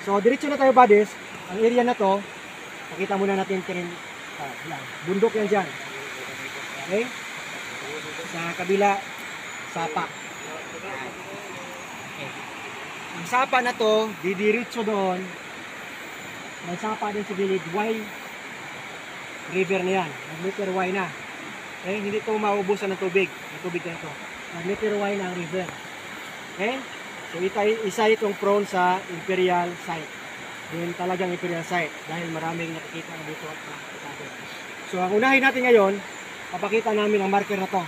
So, diretso na tayo, buddies. Ang area na to, pakita muna natin bundok yan dyan. Okay? Sa kabila, sapa. Okay. Ang sapa na to, didiretso doon. May sapa din sa gilid, Y river na yan. Nag-letter Y na. Okay? Hindi ito maubusan ng tubig. Ang tubig na ito. Nag-letter Y na ang river. Okay? So, isa itong prone sa imperial site. Yun talagang imperial site. Dahil maraming nakikita na dito at nakikita. So, ang unahin natin ngayon, papakita namin ang marker na to.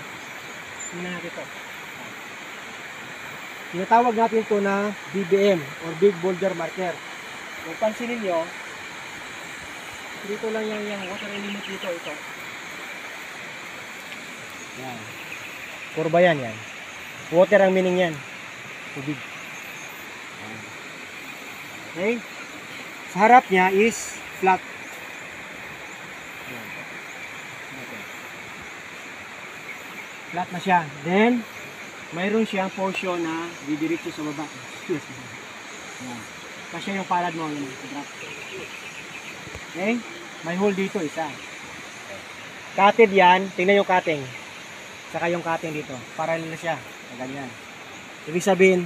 Tingnan natin ito. Tinatawag natin ito na BBM or Big Boulder Marker. Kung pansinin nyo, dito lang yung water element dito, ito. Yan. Kurba yan. Water ang meaning yan. Tubig. Okay? Sa harap niya is flat. Flat na siya. Then, mayroon siyang portion na didiretso sa baba. Yan. Kasi yung palad mo, yun. Okay? May hole dito, isa. Cutted yan. Tingnan yung cutting. Saka yung cutting dito. Parallel na siya. Ganyan. Ibig sabihin,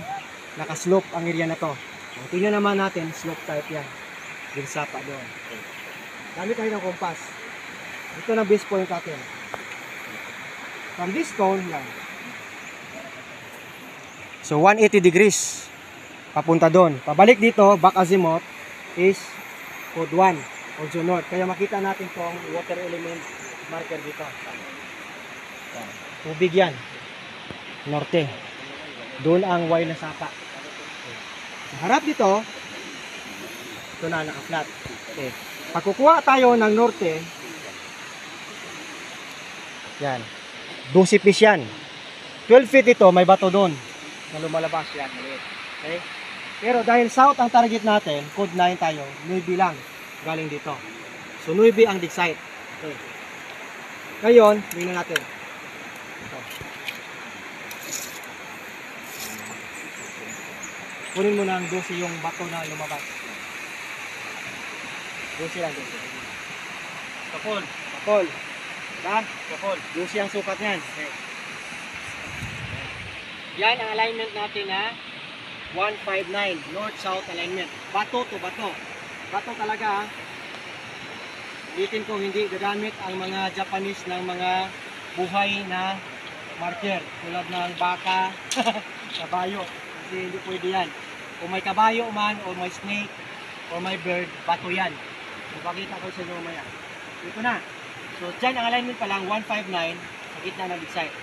nakaslope ang area na to. So, tingnan naman natin, slope type yan. Ginsapa doon. Okay. Gamit tayo ng compass. Ito na base point natin. From this cone, yan. So, 180 degrees. Papunta doon. Pabalik dito, back azimuth is code 1. Also north. Kaya makita natin tong water element marker dito. Tubig yan. Norte. Doon ang Y na sapa. Sa harap dito, ito na naka-flat. Okay. Pag kukuha tayo ng norte, yan. 12 feet yan. 12 feet ito, may bato doon na lumalabas yan. Okay? Pero dahil south ang target natin, code 9 tayo, 9 lang galing dito. So 9 ang dig site. Okay. Ngayon, tingnan natin. Ito. Kunin mo na ang 12 yung bato na lumabas. 12 lang, 12. Kapol. Kapol. Diba? Kapol. 12 ang sukat niyan. Okay. Yan ang alignment natin na 159. North-south alignment. Bato to bato. Bato talaga. Ulitin ko, hindi gagamit ang mga Japanese ng mga buhay na marker. Tulad ng baka, kabayo. Kasi hindi pwede yan. Kung may kabayo man, o may snake, o may bird, bato yan. Ipakita ko sa inyo mamaya. Ito na. So, dyan ang alignment pa lang, 159, sa gitna ng big site.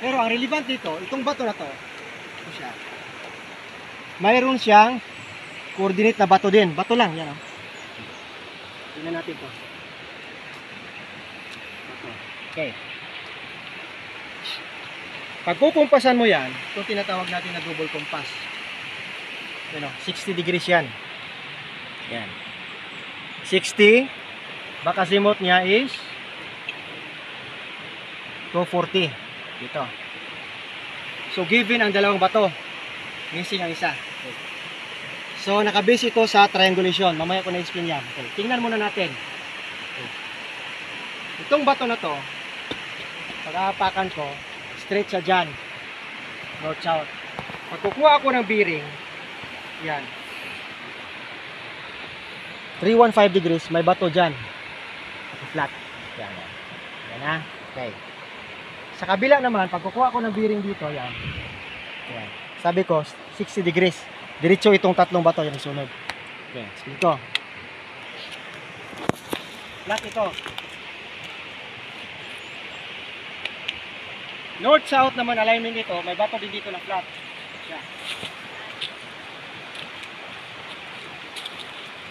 Pero ang relevant dito, itong bato na to, ito siya. Mayroon siyang coordinate na bato din. Bato lang, yan o. Tingnan natin ito. Bato. Okay. Pag kukumpasan mo yan, ito tinatawag natin na double compass. Ano, 60 degrees yan. Yan. 60. Back azimuth niya is 240. Dito. So, given ang dalawang bato. Missing ang isa. Okay. So, nakabase ito sa triangulation. Mamaya ko na-explain yan. Okay. Tingnan muna natin. Okay. Itong bato na to, pag-aapakan ko, straight siya dyan. North-south. Pag kukuha ako ng bearing, yan. 315 degrees, may bato dyan. Flat. Yan. Yan na. Okay. Sa kabila naman, pag kukuha ako ng bearing dito, yan. Yan. Sabi ko, 60 degrees. Diretso itong tatlong bato yung sunod. Okay. So, ito. Flat ito. North-south naman alignment ito. May bato din dito na flat. Yan.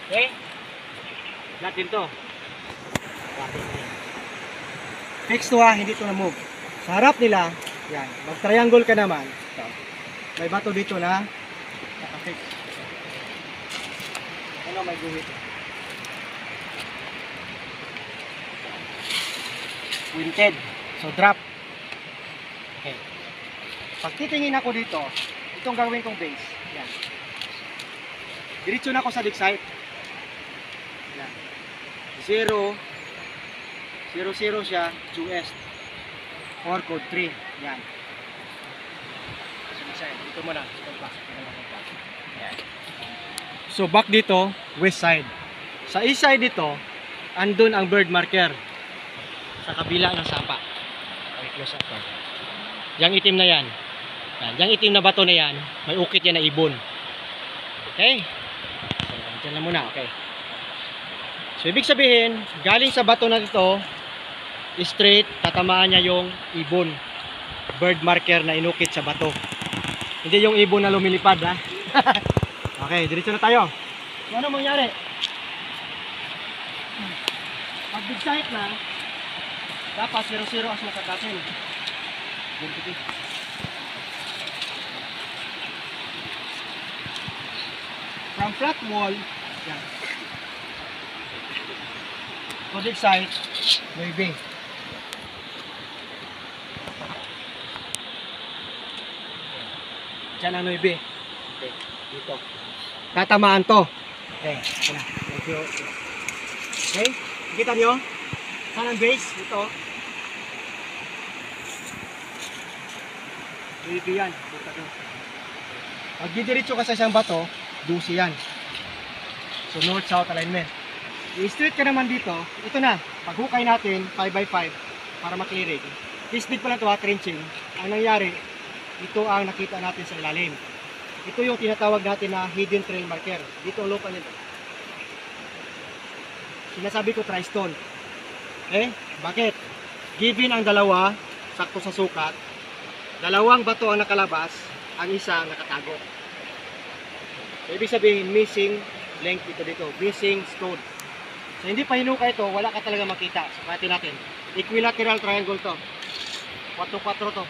Okay. Flat din to. Fix to ha, hindi to na move. Sa harap nila, yan. Mag-triangle ka naman. Ito. May bato dito na naka-fix. Ano may guhit? Winted. So drop. Okay. Pag titingin ako dito, itong gawin kong base. Yan. Diretso na ako sa dig site. Yan. 0, 0, 0 siya, due east. 4, code 3. Yan. Dito muna. Yan. So, back dito, west side. Sa east side dito, andun ang bird marker. Sa kabila ng sapa. Okay, close up. Yang itim na yan. Yang itim na bato na yan, may ukit yan na ibon. Okay? So, dyan lang muna. Okay. So, ibig sabihin, galing sa bato na dito, straight, tatamaan niya yung ibon. Bird marker na inukit sa bato. Hindi yung ibon na lumilipad, ha? Okay, diretso na tayo. So, ano mangyari? Pag big sight na, dapat 0-0 ang sukat natin. From flat wall, yan. To dig site, maybe. Diyan ang 9. Okay, dito. Tatamaan to. Okay, yan. Okay, kita nyo? Saan ang base? Ito. Maybe yan. Pag didiretso ka sa isang bato, 12 yan. So, north-south alignment. I-straight ka naman dito, ito na, paghukay natin, 5x5, para maklirig. This bit pala ito, trenching. Ang nangyari, ito ang nakita natin sa ilalim. Ito yung tinatawag natin na hidden trail marker. Dito ang lupa nito. Sinasabi ko tri-stone. Okay? Bakit? Given ang dalawa, sakto sa sukat, dalawang bato ang nakalabas, ang isa nakatago. So, ibig sabihin, missing length ito dito. Missing stone. So, hindi pa hinuka ito, wala ka talaga makita. Sukatin natin. Equilateral triangle to. 4-4 to.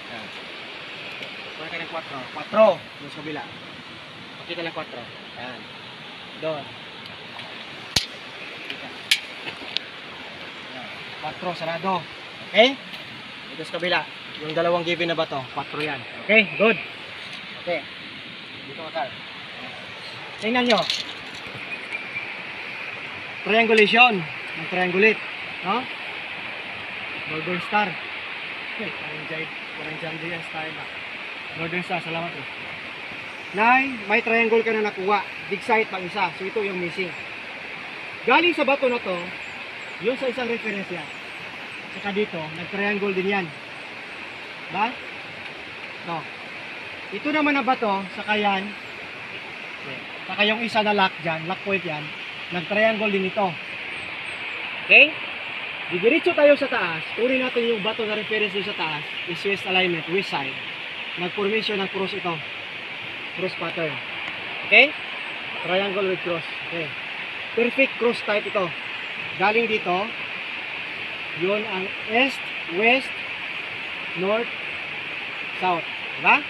Yan. Kuha ka ng 4. 4. Yung sa kabila. Pakita lang 4. Yan. Doon. Yan. 4, sarado. Okay? Ito sa kabila. Yung dalawang given na ba to? 4 yan. Okay? Good. Okay. Dito ka, sir. Tingnan nyo. Triangulation. Ang triangulate. No? Northern Star. Okay. Parang John Deere style na. Northern Star. Salamat po. May triangle ka na nakuha. Dig site pang isa. So ito yung missing. Galing sa bato na to, yun sa isang reference yan. Saka dito, nag-triangle din yan. Ba? No. Ito naman na bato, saka yan, saka yung isa na lock dyan, lock point yan, nag-triangle din ito. Okay? Didiretso tayo sa taas, kunin natin yung bato na reference sa taas, is west alignment, west side. Nag-formation ng cross ito. Cross pattern. Okay? Triangle with cross. Okay. Perfect cross type ito. Galing dito, yun ang east, west, north, south. Diba?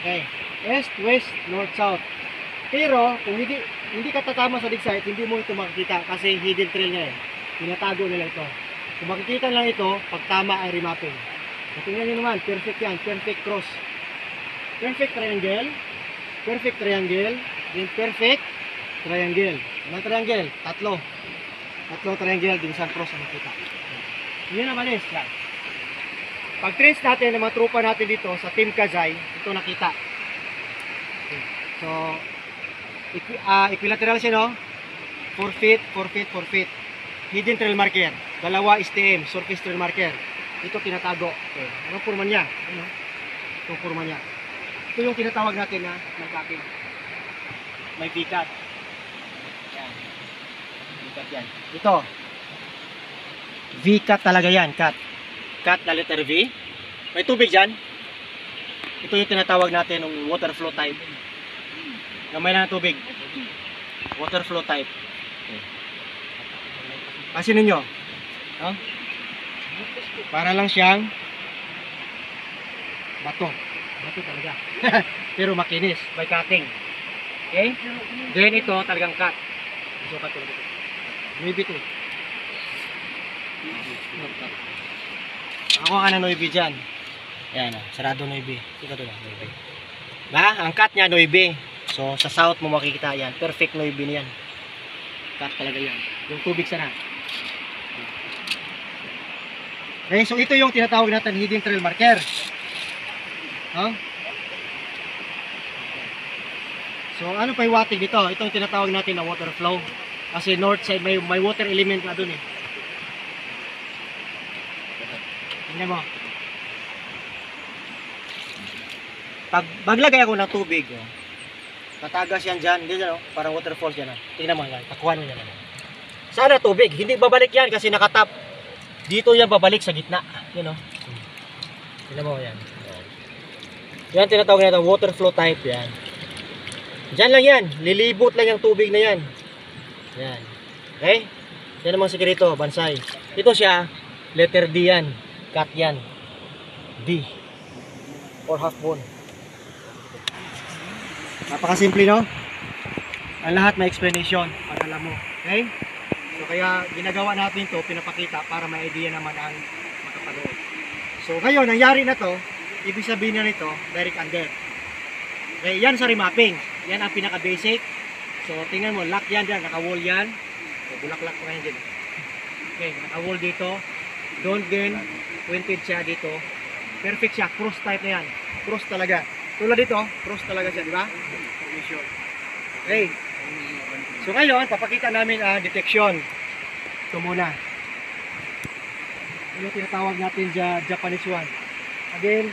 Okay. East, west, north, south. Pero, kung hindi ka tatama sa dig site, hindi mo ito makikita kasi hidden trail niya eh. Tinatago nila ito. Kung makikita lang ito, pag tama ang remapping. Tingnan nyo naman, perfect yan. Perfect cross. Perfect triangle. Perfect triangle. Then perfect triangle. Anong triangle? Tatlo. Tatlong triangle, din isang cross ang makita. Yun naman is, yan. Pag trace natin ng mga tropa natin dito sa Team Kazay, ito nakita. Okay. So, equilateral siya, no? 4 feet, 4 feet, 4 feet. Hidden trail marker. Dalawa STM, surface trail marker. Ito tinatago. Okay. Anong forma niya? Ano? Itong forma niya. Ito yung tinatawag natin na nagkaping. May bigat. Yan. Bigat yan. Ito. V-cut talaga yan. Cut. Cut na letter V. May tubig dyan. Ito yung tinatawag natin ng water flow type. Gamay lang ng tubig. Water flow type. Okay. Pasin ninyo. No? Para lang siyang bato. Bato talaga. Pero makinis. By cutting. Okay? Then ito talagang cut. Isukat ko lang ito. Maybe ito. Ako ka na 9 dyan. Ayan, sarado 9. Ito to lang, 9. Ba? Ang cut niya 9. So, sa south mo makikita yan. Perfect no ibin yan. Cut talaga yan. Yung tubig sana. Okay, so ito yung tinatawag natin hidden trail marker. Huh? So, ano pa yung water dito? Ito yung tinatawag natin na water flow. Kasi north side, may water element na dun eh. Tingnan mo. Pag maglagay ako ng tubig, oh, tatagas yan dyan, dyan, oh, parang waterfalls yan. Oh. Tingnan mo yan, takuhan mo yan. Sana tubig, hindi babalik yan kasi nakatap. Dito yan babalik sa gitna. Yan, oh. Tingnan mo yan. Yan tinatawag natin water flow type yan. Diyan lang yan, lilibot lang yung tubig na yan. Yan. Okay? Yan namang sikreto, bansay. Ito siya, letter D yan. Cut yan. D. Or half bone. Napakasimple, no? Ang lahat may explanation para alam mo. Okay? So kaya ginagawa natin to, pinapakita para may idea naman ang makapanood. So ngayon, nangyari na to, ibig sabihin na nito, direct under. Okay, yan sa remapping. Yan ang pinaka-basic. So, tingnan mo, lock yan dyan, naka-wall yan. So, bulak-lak pa ngayon dyan. Okay, naka-wall dito. Don't din, pointed siya dito. Perfect siya, cross type na yan. Cross talaga. Tulad dito, cross talaga siya, di ba? Okay. So, ngayon, papakita namin ang detection. Ito muna. Ito yung tinatawag natin dyan, Japanese one. Again,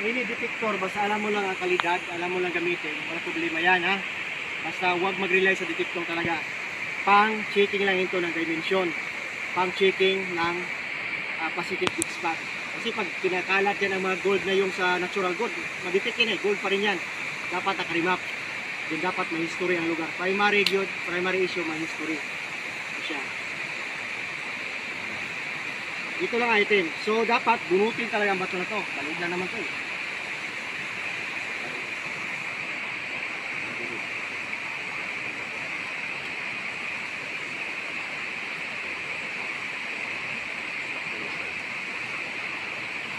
ini detector, basta alam mo lang ang kalidad, alam mo lang gamitin, wala problema yan ha. Basta huwag mag-rely sa detector talaga. Pang-checking lang ito ng dimension. Pang-checking ng positive bit spot. Kasi pag pinakalat yan ang mga gold na yung sa natural gold, madetect yan eh, gold pa rin yan. Dapat naka-remap. Din dapat may history ang lugar. Primary good, primary issue, may history. Siya. Ito lang item. So dapat bunutin talaga ang bato na to. Baliid na naman to eh.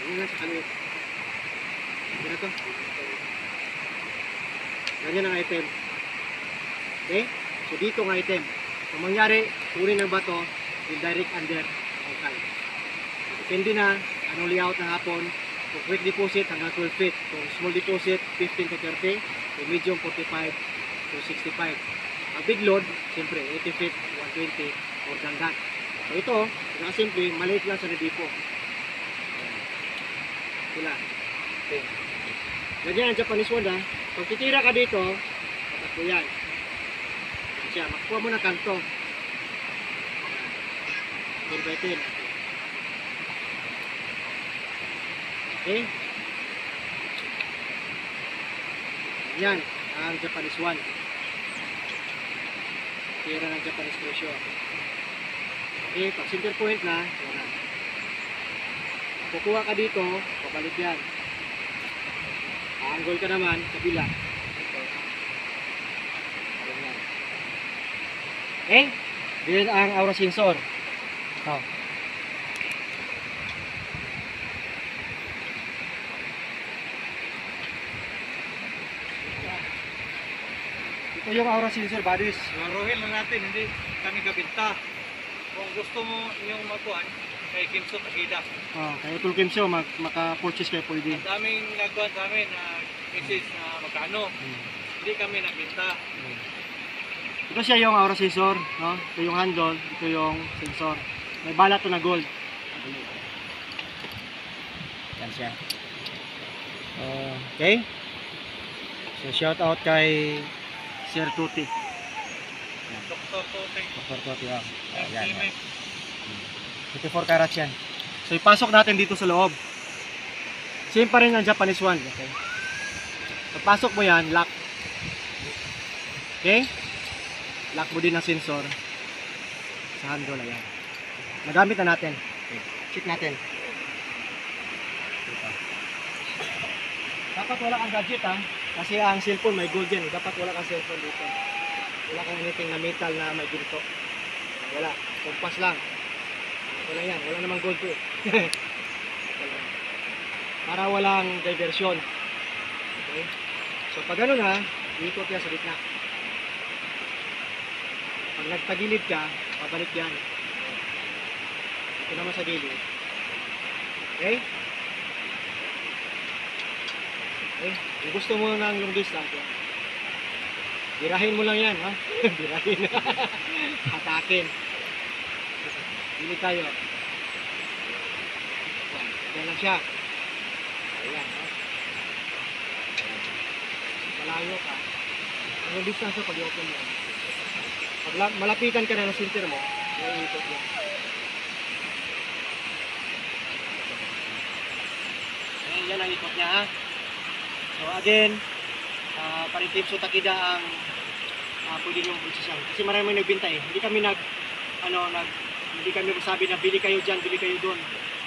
Ganyan lang sa kaliit. Ganyan to. Ganyan ang item. Okay? So dito ang item. Kung mangyari, kunin ng bato, yung direct under. Okay. Depende na anong layout ng hapon. Kung quick deposit hanggang 12 feet. Kung small deposit 15 to 30. Kung medium 45 to 65. Ang big load, siyempre 80 feet, 120 or ganggan. So ito, simple, maliit lang sa nadipo. Sila. Okay. Ganyan ang Japanese one ha. Pag titira ka dito, patakbo yan. Yan siya, makuha mo na kanto. 10 by 10. Okay? Yan ang Japanese one. Tira ng Japanese ratio. Okay, pag center point na, yan na. Kukuha ka dito, pabalik yan. Angle ka naman, kabila. Okay? Yan ang aura sensor. Ito. Ito yung aura sensor, buddies. Laruhin na natin, hindi kami kabinta. Kung gusto mo yung makuhan, kay Kimso Takida. Kaya Tul Kimso, maka-purchase kayo pwede. Ang daming nagkuhan sa amin na message na magkano. Hindi kami nagbinta. Ito siya yung aura sensor, no? Ito yung handle, ito yung sensor. May balat to na gold. Yan siya. Okay? So shout out kay Sir Tuti. Dr. Tote. Dr. Tuti, yan. 54 carats yan. So ipasok natin dito sa loob. Same pa rin ang Japanese one. Okay? So pasok mo yan, lock. Okay? Lock mo din ang sensor sa handle. Ayan. Nagamit na natin. Okay. Check natin. Dapat wala kang gadget ha. Kasi ang cellphone may gold yan. Dapat wala kang cellphone dito. Wala kang anything na metal na may ginto. Wala. Kumpas lang. Wala yan. Wala namang gold to eh. Para walang diversion. Okay. So pag ganun ha, Ikot yan sa gitna. Pag nagtagilid ka, pabalik yan. Ito naman sa gilid. Okay? Okay? Kung gusto mo ng long distance, yan. Birahin mo lang yan, ha? Birahin. Hatakin. Gilid tayo. Yan lang siya. Ayan, ha? Malayo ka. Ang long distance pag i-open mo. Pag malapitan ka na ng center mo, may ikot yan. Yan ang ikot niya, ha? So again, paring Team So Takida ang pwede nyo posisyon. Kasi marami nagbinta eh. Hindi kami hindi kami sabi na bili kayo dyan, bili kayo doon.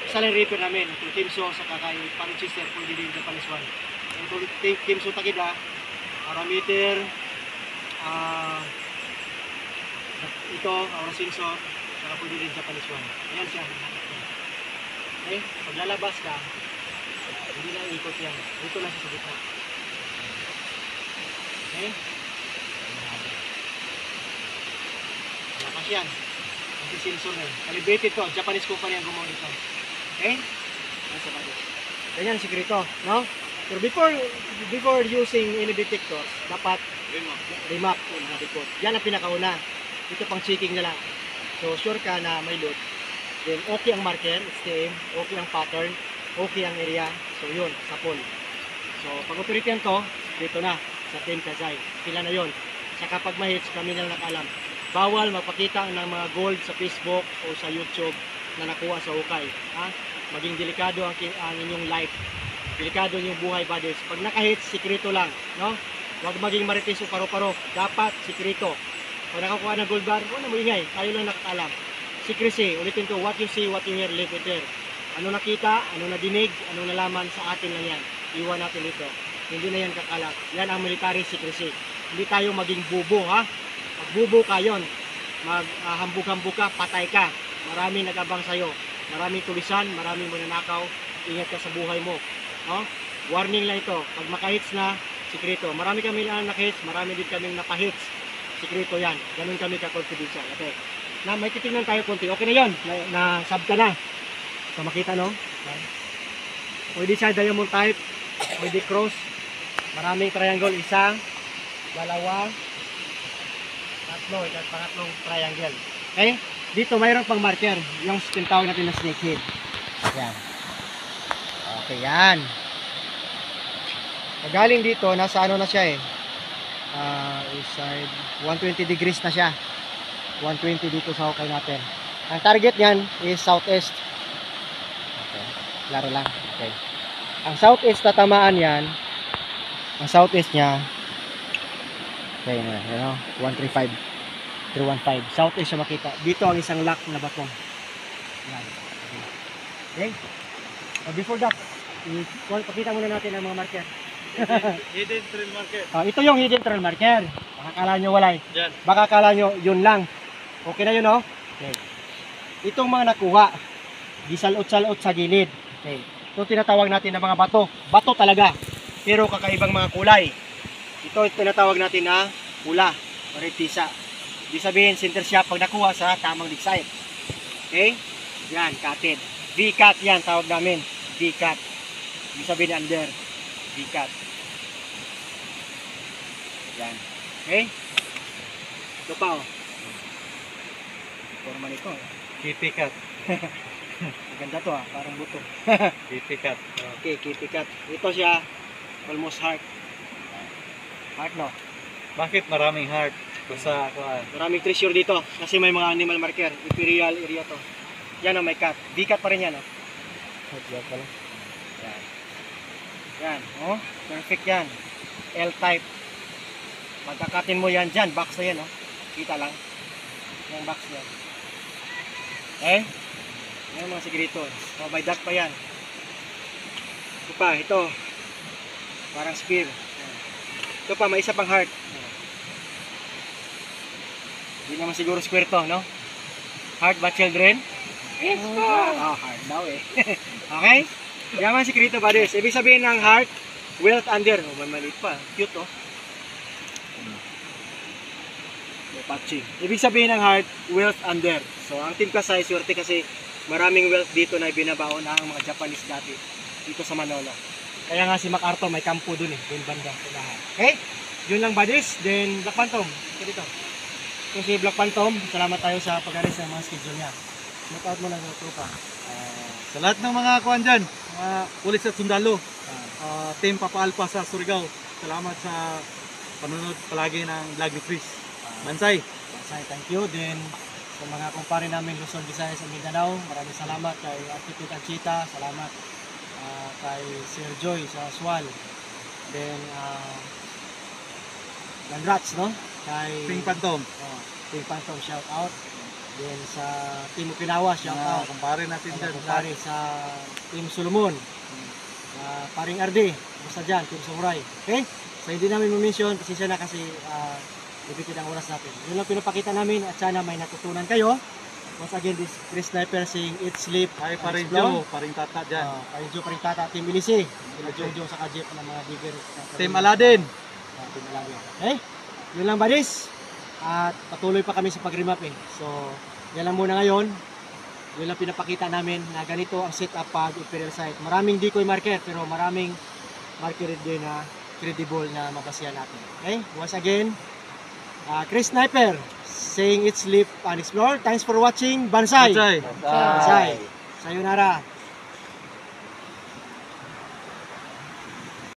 Isa lang repair namin. Ito Team So sa kay paring sister, pwede din Japanese one. Ito Team So Takida, parameter, ito, our sensor, saka pwede din Japanese one. Ayan siya. Okay? Pag lalabas ka, hindi na ikot yan. Dito lang sa gitna. Okay? Lakas yan. Kasi sensor na yun. Calibrated to. Japanese company ang gumawa nito. Okay? Nasa ba dito? Ganyan ang sikreto. No? Pero before using any detectors, dapat remap. Yan ang pinakauna. Ito pang checking na lang. So, sure ka na may load. Then, okay ang marker, STM, okay ang pattern, okay ang area. So, yun, sapol. So, pag operate yan to, dito na, sa Team Kazay. Sila na yun. Saka pag ma-hits, kami na lang nakalam. Bawal magpakita ng mga gold sa Facebook o sa YouTube na nakuha sa hukay. Ha? Maging delikado ang inyong life. Delikado yung buhay, buddies. Pag naka-hits, sikreto lang. No? Huwag maging marites o paro-paro. Dapat, sikreto. Pag nakakuha ng gold bar, wala mo ingay. Tayo lang nakakalam. Secrecy, ulitin ko, what you see, what you hear, live it there. Ano nakita, ano nadinig, ano nalaman sa atin lang yan. Iwan natin dito. Hindi na yan kakalak. Yan ang military secrecy. Hindi tayo maging bubo, ha? Pag bubo ka yun, maghambog-hambog ka, patay ka. Maraming nag-abang sa'yo. Maraming tulisan, maraming mananakaw. Ingat ka sa buhay mo. No? Warning lang ito. Pag maka-hits na, sikreto. Marami kami na naka-hits, marami din kaming napa-hits. Sikreto yan. Ganun kami ka-confidential. Okay. Na may titingnan tayo konti. Okay na yun. Na-sub ka na. So makita, no? Okay. Pwede siya diamond type. Pwede cross. Maraming triangle. Isa, dalawa, tatlo. Ito at pangatlong triangle. Okay? Dito mayroon pang marker. Yung tinatawag natin na snake head. Yan. Okay, yan. Galing dito, nasa ano na siya eh. Side 120 degrees na siya. 120 dito sa hukay natin. Ang target niyan is southeast. Okay. Klaro lang. Okay. Ang southeast tatamaan yan. Ang southeast niya. Okay, you know, 135. 315. Southeast siya makita. Dito ang isang lock na bato. Yan. Okay. So before that, pakita muna natin ang mga marker. Hidden trail marker. Ito yung hidden trail marker. Baka kala nyo walay. Diyan. Baka kala nyo yun lang. Okay na yun, no? Okay. Itong mga nakuha, gisalot-salot sa gilid. Okay. Ito tinatawag natin na mga bato. Bato talaga. Pero kakaibang mga kulay. Ito tinatawag natin na pula. Maritisa. Di sabihin, center siya pag nakuha sa tamang dig site. Okay? Yan, cutted. V-cut yan, tawag namin. V-cut. Di sabihin under. V-cut. Yan. Okay? Ito pa, oh. Forma nito. Kitty cat. Maganda to, parang buto. Kitty cat. Okay, kitty cat. Ito siya, almost heart. Heart, no? Bakit maraming heart? Sa kuan. Maraming treasure dito kasi may mga animal marker. Imperial area to. Yan ang may cut. V-cut pa rin yan, oh. Yan pala. Yan. Yan, oh. Perfect yan. L-type. Pagkakatin mo yan dyan, box na yan, oh. Kita lang. Yung box yan. Okay? Yan ang mga sigrito. So, by that pa yan. Ito pa, ito. Parang spear. Ito pa, may isa pang heart. Hindi naman siguro square to, no? Heart ba, children? Yes po! Oh, heart daw eh. Okay? Yan ang sigrito, buddies. Ibig sabihin ng heart, wealth under. Oh, may maliit pa. Cute, oh. patching. Ibig sabihin ng heart, wealth under. So ang Team Kasay, swerte kasi maraming wealth dito na ibinabaon ng mga Japanese dati dito sa Manolo. Kaya nga si MacArthur may kampo dun eh, dun banda sa lahat. Okay? Yun lang buddies, then Black Phantom, ito dito. So si Black Phantom, salamat tayo sa pag-aris ng mga schedule niya. Shout out mo lang sa tropa. Sa lahat ng mga kuan dyan, mga pulis at sundalo, Team Papa Alpha sa Surigao, salamat sa panonood palagi ng vlog ni Chris. Bansay! Say thank you. Then sa mga kumpare namin Luzon, Visayas at Mindanao, maraming salamat kay Architect Achita, salamat kay Sir Joy sa Aswal. Then congrats no kay Pink Phantom, Pink Phantom, shout out. Then sa Team Okinawa, shout out. kumpare natin dyan. Kumpare sa Team Solomon, paring Arde, basta dyan, Team Samurai. Okay? So hindi namin ma-mention, pasensya na kasi limited ang oras natin. Yun lang pinapakita namin at sana may natutunan kayo. Once again, this Chris Sniper saying eat, sleep, Ay, paring explore. Joe, paring Tata dyan. Paring Joe, paring Tata, Team Ilisi, Team Jojo sa Kajip ng mga bigger. Team Aladdin. Team Aladdin. Okay? Yun lang buddies. At patuloy pa kami sa pag-remap eh. So, yan lang muna ngayon. Yun lang pinapakita namin na ganito ang setup pag Imperial site. Maraming decoy marker pero maraming marker din na credible na mabasihan natin. Okay? Once again, Chris Sniper saying eat, sleep, and explore. Thanks for watching. Bansay! Bansay. Bansay! Sayonara!